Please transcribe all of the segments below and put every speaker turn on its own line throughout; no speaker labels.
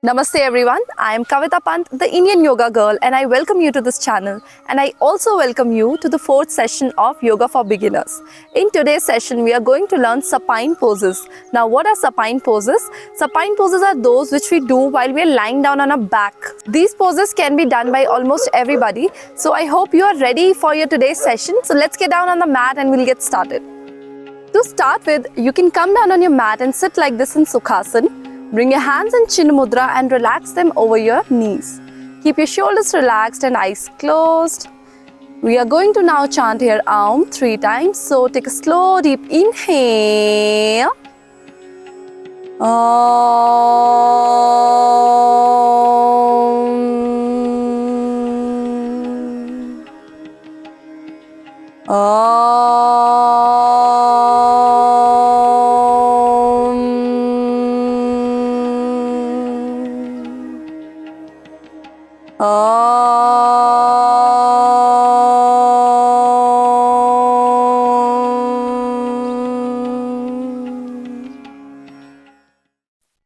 Namaste everyone, I am Kavita Pant, the Indian yoga girl, and I welcome you to this channel, and I also welcome you to the fourth session of Yoga for Beginners. In today's session, we are going to learn supine poses. Now, what are supine poses? Supine poses are those which we do while we are lying down on our back. These poses can be done by almost everybody, so I hope you are ready for your today's session. So let's get down on the mat and we'll get started. To start with, you can come down on your mat and sit like this in Sukhasana. Bring your hands in Chin Mudra and relax them over your knees. Keep your shoulders relaxed and eyes closed. We are going to now chant here Aum 3 times. So take a slow deep inhale.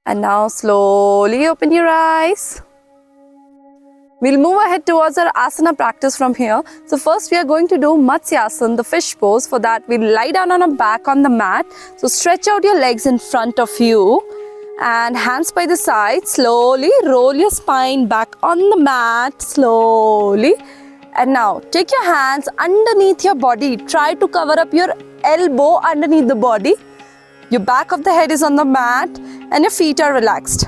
And now slowly open your eyes. We'll move ahead towards our asana practice from here. So first we are going to do Matsyasana, the fish pose. For that, we'll lie down on our back on the mat. So stretch out your legs in front of you and hands by the side. Slowly roll your spine back on the mat, slowly. And now take your hands underneath your body. Try to cover up your elbow underneath the body. Your back of the head is on the mat and your feet are relaxed.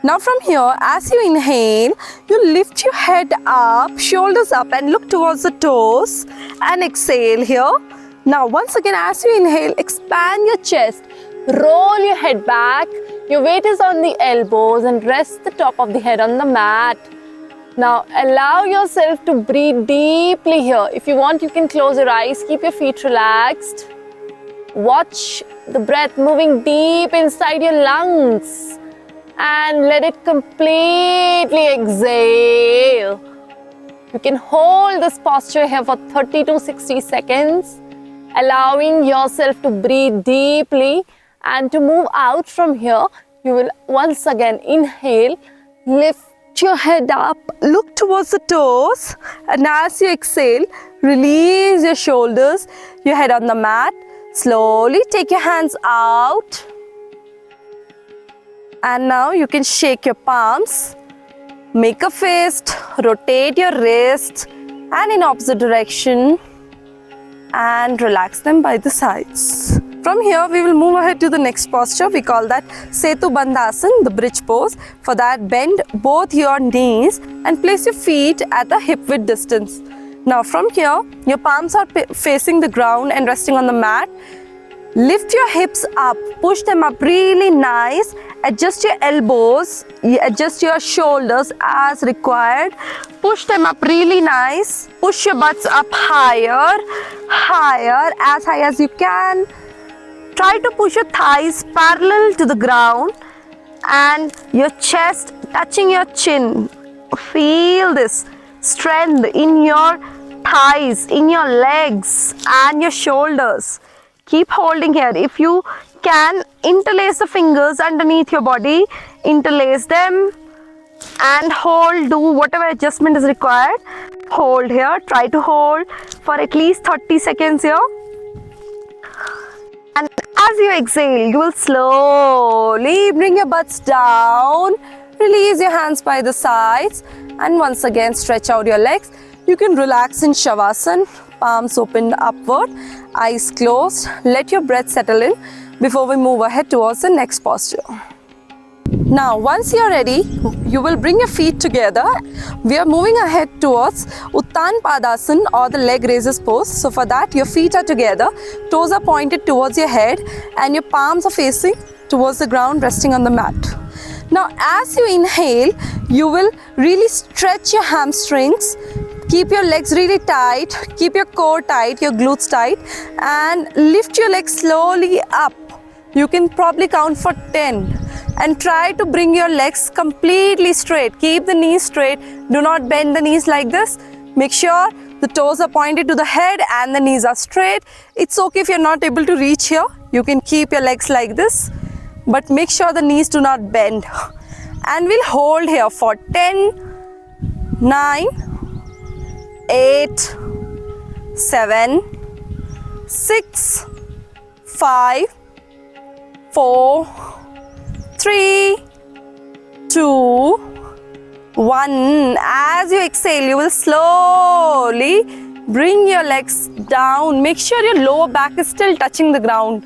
Now from here, as you inhale, you lift your head up, shoulders up and look towards the toes and exhale here. Now once again, as you inhale, expand your chest, roll your head back, your weight is on the elbows and rest the top of the head on the mat. Now allow yourself to breathe deeply here. If you want, you can close your eyes, keep your feet relaxed. Watch the breath moving deep inside your lungs and let it completely exhale. You can hold this posture here for 30 to 60 seconds, allowing yourself to breathe deeply. And to move out from here, you will once again inhale, lift your head up, look towards the toes, and as you exhale, release your shoulders, your head on the mat. Slowly take your hands out. And now you can shake your palms, make a fist, rotate your wrists and in opposite direction and relax them by the sides. From here, we will move ahead to the next posture. We call that Sethu Bandasan, the bridge pose. For that, bend both your knees and place your feet at the hip width distance. Now from here, your palms are facing the ground and resting on the mat. Lift your hips up, push them up really nice. Adjust your elbows, adjust your shoulders as required. Push them up really nice. Push your butts up higher, higher, as high as you can. Try to push your thighs parallel to the ground and your chest touching your chin. Feel this strength in your thighs, in your legs and your shoulders. Keep holding here. If you can, interlace the fingers underneath your body, interlace them and hold, do whatever adjustment is required. Hold here, try to hold for at least 30 seconds here. And as you exhale, you will slowly bring your butts down, release your hands by the sides and once again stretch out your legs. You can relax in Shavasana, palms opened upward, eyes closed. Let your breath settle in before we move ahead towards the next posture. Now, once you are ready, you will bring your feet together. We are moving ahead towards Uttan Padasana or the leg raises pose. So for that, your feet are together, toes are pointed towards your head and your palms are facing towards the ground, resting on the mat. Now, as you inhale, you will really stretch your hamstrings. Keep your legs really tight, keep your core tight, your glutes tight and lift your legs slowly up. You can probably count for 10 and try to bring your legs completely straight. Keep the knees straight. Do not bend the knees like this. Make sure the toes are pointed to the head and the knees are straight. It's okay if you're not able to reach here. You can keep your legs like this. but make sure the knees do not bend. And we'll hold here for 10, 9, 8, 7, 6, 5, 4, 3, 2, 1. As you exhale, you will slowly bring your legs down. Make sure your lower back is still touching the ground.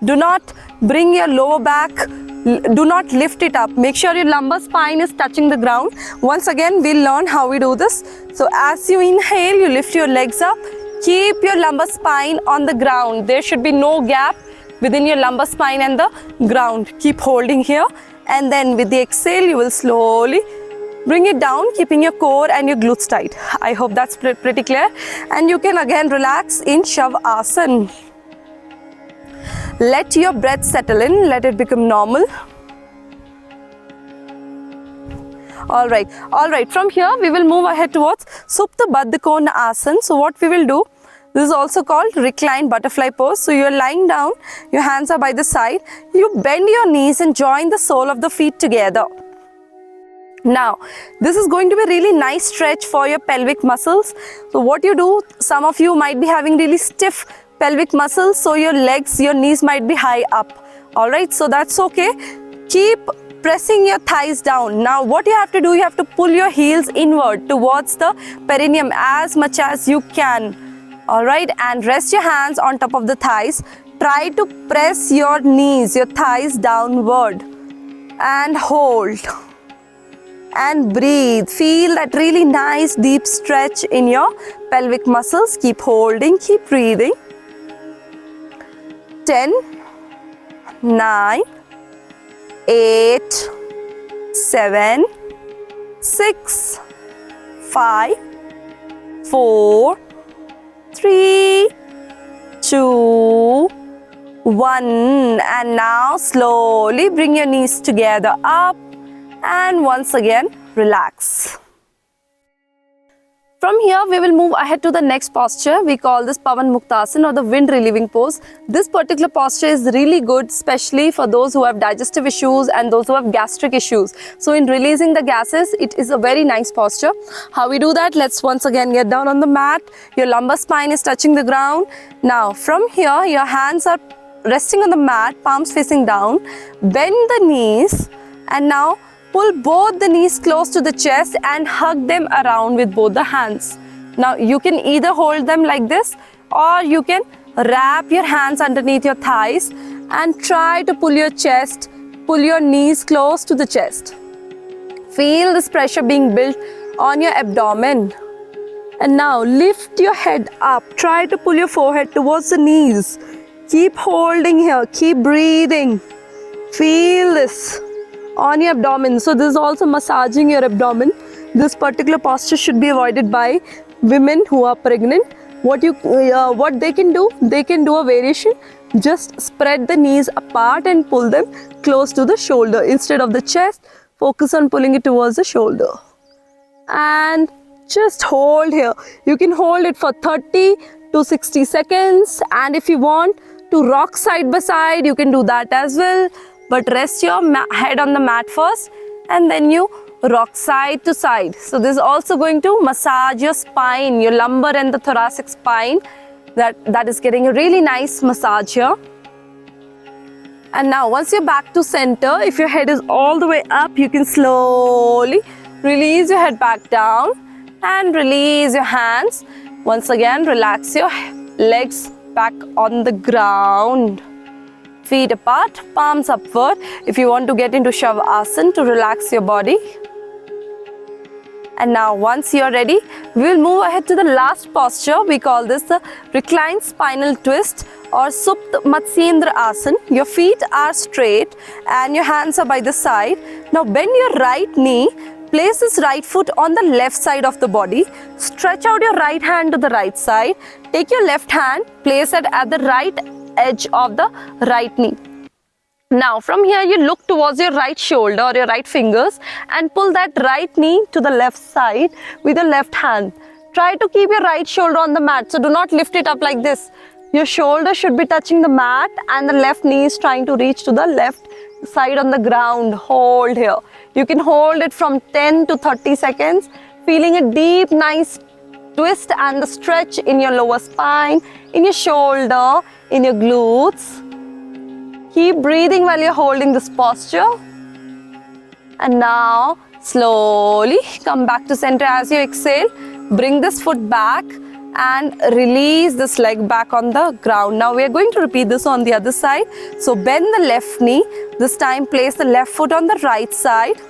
Do not bring your lower back, do not lift it up. Make sure your lumbar spine is touching the ground. Once again, we'll learn how we do this. So as you inhale, you lift your legs up. Keep your lumbar spine on the ground. There should be no gap within your lumbar spine and the ground. Keep holding here. And then with the exhale, you will slowly bring it down, keeping your core and your glutes tight. I hope that's pretty clear. And you can again relax in Shavasana. Let your breath settle in, let it become normal. All right. From here, we will move ahead towards Supta Baddha Kona Asana. So what we will do, this is also called Reclined Butterfly Pose. So you're lying down, your hands are by the side. You bend your knees and join the sole of the feet together. Now, this is going to be a really nice stretch for your pelvic muscles. So what you do, some of you might be having really stiff pelvic muscles, so your legs, your knees might be high up. All right, so that's okay. Keep pressing your thighs down. Now what you have to do, you have to pull your heels inward towards the perineum as much as you can. All right, and rest your hands on top of the thighs. Try to press your knees, your thighs downward, and hold and breathe. Feel that really nice deep stretch in your pelvic muscles. Keep holding, keep breathing. 10, 9, 8, 7, 6, 5, 4, 3, 2, 1. And now slowly bring your knees together up and once again relax. From here, we will move ahead to the next posture. We call this Pavan Muktasana or the wind relieving pose. This particular posture is really good, especially for those who have digestive issues and those who have gastric issues. So in releasing the gases, it is a very nice posture. How we do that? Let's once again get down on the mat. Your lumbar spine is touching the ground. Now from here, your hands are resting on the mat, palms facing down. Bend the knees and now pull both the knees close to the chest and hug them around with both the hands. Now you can either hold them like this or you can wrap your hands underneath your thighs and try to pull your chest, pull your knees close to the chest. Feel this pressure being built on your abdomen. And now lift your head up. Try to pull your forehead towards the knees. Keep holding here. Keep breathing. Feel this on your abdomen. So this is also massaging your abdomen. This particular posture should be avoided by women who are pregnant. What they can do a variation. Just spread the knees apart and pull them close to the shoulder. Instead of the chest, focus on pulling it towards the shoulder. And just hold here. You can hold it for 30 to 60 seconds. And if you want to rock side by side, you can do that as well. But rest your head on the mat first and then you rock side to side. So this is also going to massage your spine, your lumbar and the thoracic spine. That is getting a really nice massage here. And now once you're back to center, if your head is all the way up, you can slowly release your head back down and release your hands. Once again, relax your legs back on the ground. Feet apart, palms upward. If you want to get into Shavasana to relax your body. And now once you're ready, we will move ahead to the last posture. We call this the Reclined Spinal Twist or Supta Matsyasana Asana. Your feet are straight and your hands are by the side. Now bend your right knee. Place this right foot on the left side of the body. Stretch out your right hand to the right side. Take your left hand, place it at the right edge of the right knee. Now from here you look towards your right shoulder or your right fingers and pull that right knee to the left side with your left hand. Try to keep your right shoulder on the mat, so do not lift it up like this. Your shoulder should be touching the mat and the left knee is trying to reach to the left side on the ground. Hold here. You can hold it from 10 to 30 seconds, feeling a deep, nice twist and the stretch in your lower spine, in your shoulder, in your glutes. Keep breathing while you're holding this posture. And now, slowly come back to center as you exhale. Bring this foot back and release this leg back on the ground. Now we are going to repeat this on the other side. So bend the left knee. This time place the left foot on the right side.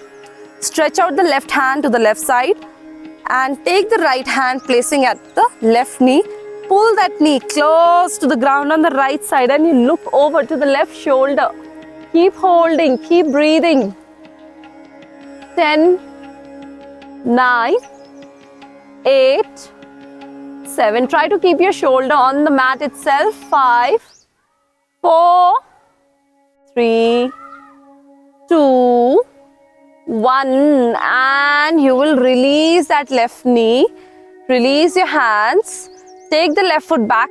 Stretch out the left hand to the left side and take the right hand placing at the left knee. Pull that knee close to the ground on the right side and you look over to the left shoulder. Keep holding, keep breathing. 10, 9, 8, 7. Try to keep your shoulder on the mat itself. 5, 4, 3, 2, 1. And you will release that left knee. Release your hands. Take the left foot back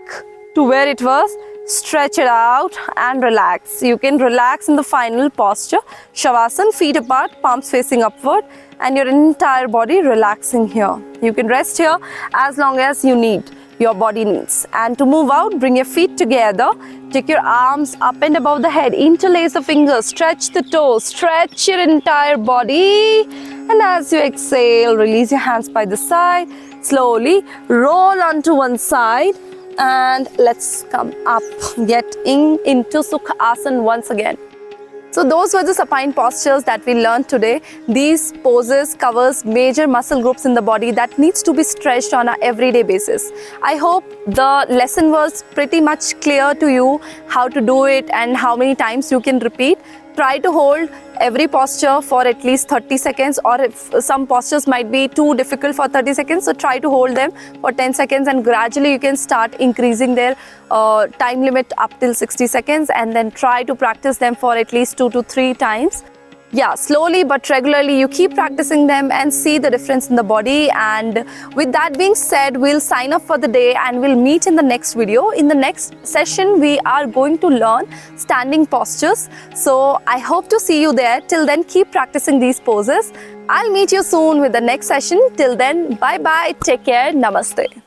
to where it was. Stretch it out and relax. You can relax in the final posture. Shavasana, feet apart, palms facing upward and your entire body relaxing here. You can rest here as long as you need, your body needs. And to move out, bring your feet together. Take your arms up and above the head. Interlace the fingers, stretch the toes, stretch your entire body. And as you exhale, release your hands by the side. Slowly roll onto one side. And let's come up, get into Sukhasana once again. So those were the supine postures that we learned today. These poses covers major muscle groups in the body that needs to be stretched on an everyday basis. I hope the lesson was pretty much clear to you how to do it and how many times you can repeat. Try to hold every posture for at least 30 seconds, or if some postures might be too difficult for 30 seconds, so try to hold them for 10 seconds and gradually you can start increasing their time limit up till 60 seconds and then try to practice them for at least 2 to 3 times. Yeah, slowly but regularly you keep practicing them and see the difference in the body. And with that being said, we'll sign off for the day and we'll meet in the next video. In the next session, we are going to learn standing postures. So I hope to see you there. Till then, keep practicing these poses. I'll meet you soon with the next session. Till then, bye-bye. Take care. Namaste.